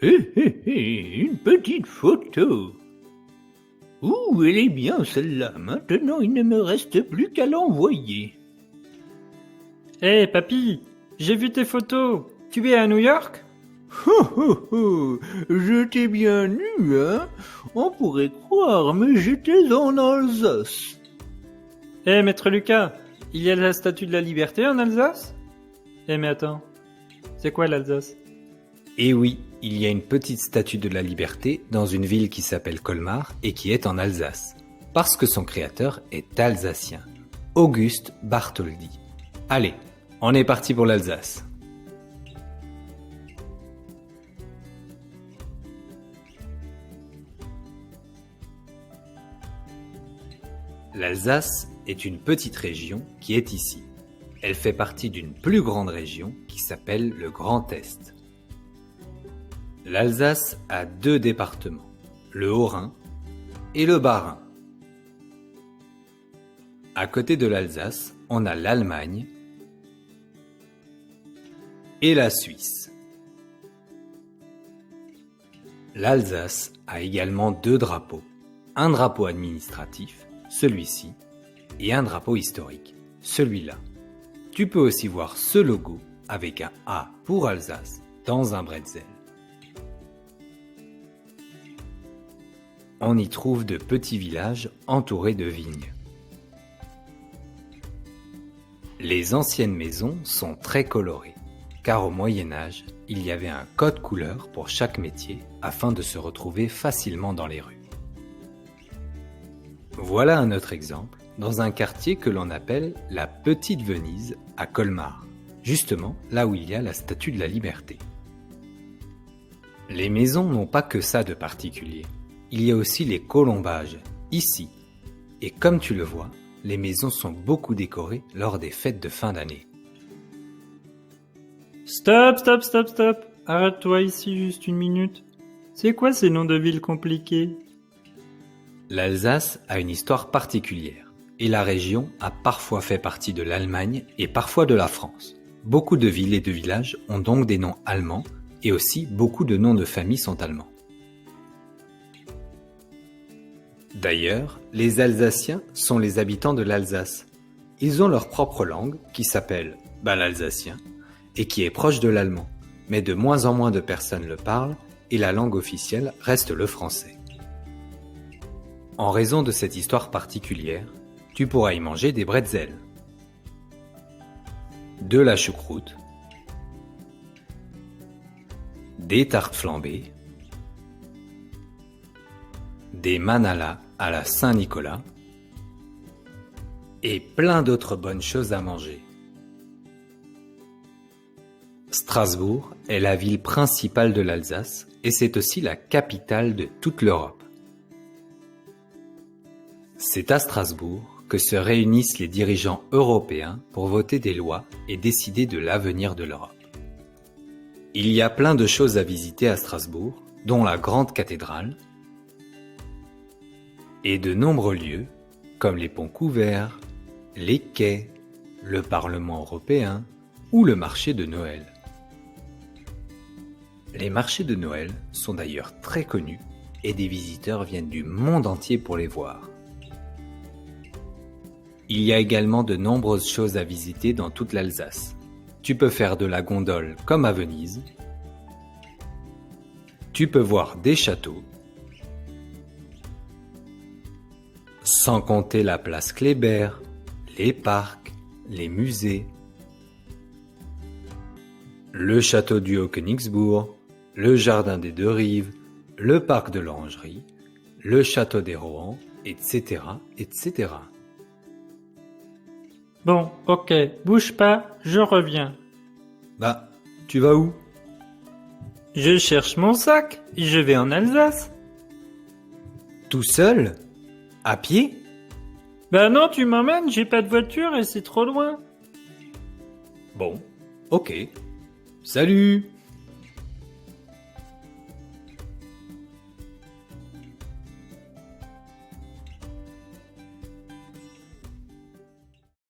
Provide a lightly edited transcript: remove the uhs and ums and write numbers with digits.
Une petite photo. Ouh, elle est bien celle-là. Maintenant, il ne me reste plus qu'à l'envoyer. Hé, papy, j'ai vu tes photos. Tu es à New York? Je t'ai bien nu, hein? On pourrait croire, mais j'étais en Alsace. Hé, maître Lucas, il y a la statue de la liberté en Alsace? Mais attends, c'est quoi l'Alsace? Eh oui, il y a une petite statue de la liberté dans une ville qui s'appelle Colmar et qui est en Alsace, parce que son créateur est alsacien, Auguste Bartholdi. Allez, on est parti pour l'Alsace. L'Alsace est une petite région qui est ici. Elle fait partie d'une plus grande région qui s'appelle le Grand Est. L'Alsace a 2 départements, le Haut-Rhin et le Bas-Rhin. À côté de l'Alsace, on a l'Allemagne et la Suisse. L'Alsace a également 2 drapeaux, un drapeau administratif, celui-ci, et un drapeau historique, celui-là. Tu peux aussi voir ce logo avec un A pour Alsace dans un bretzel. On y trouve de petits villages entourés de vignes. Les anciennes maisons sont très colorées, car au Moyen-Âge, il y avait un code couleur pour chaque métier afin de se retrouver facilement dans les rues. Voilà un autre exemple dans un quartier que l'on appelle la Petite Venise à Colmar, justement là où il y a la Statue de la Liberté. Les maisons n'ont pas que ça de particulier. Il y a aussi les colombages, ici. Et comme tu le vois, les maisons sont beaucoup décorées lors des fêtes de fin d'année. Stop. Arrête-toi ici juste une minute. C'est quoi ces noms de villes compliqués? L'Alsace a une histoire particulière, et la région a parfois fait partie de l'Allemagne et parfois de la France. Beaucoup de villes et de villages ont donc des noms allemands, et aussi beaucoup de noms de famille sont allemands. D'ailleurs, les Alsaciens sont les habitants de l'Alsace. Ils ont leur propre langue, qui s'appelle l'alsacien, et qui est proche de l'allemand, mais de moins en moins de personnes le parlent, et la langue officielle reste le français. En raison de cette histoire particulière, tu pourras y manger des bretzels, de la choucroute, des tartes flambées, des manalas à la Saint-Nicolas et plein d'autres bonnes choses à manger. Strasbourg est la ville principale de l'Alsace et c'est aussi la capitale de toute l'Europe. C'est à Strasbourg que se réunissent les dirigeants européens pour voter des lois et décider de l'avenir de l'Europe. Il y a plein de choses à visiter à Strasbourg, dont la grande cathédrale, et de nombreux lieux, comme les ponts couverts, les quais, le Parlement européen ou le marché de Noël. Les marchés de Noël sont d'ailleurs très connus et des visiteurs viennent du monde entier pour les voir. Il y a également de nombreuses choses à visiter dans toute l'Alsace. Tu peux faire de la gondole comme à Venise. Tu peux voir des châteaux. Sans compter la place Kléber, les parcs, les musées, le château du Haut-Königsbourg, le jardin des Deux Rives, le parc de l'Orangerie, le château des Rohan, etc., etc. Bon, ok, bouge pas, je reviens. Tu vas où? Je cherche mon sac, je vais en Alsace. Tout seul? À pied? Non, tu m'emmènes, j'ai pas de voiture et c'est trop loin. Bon, ok. Salut!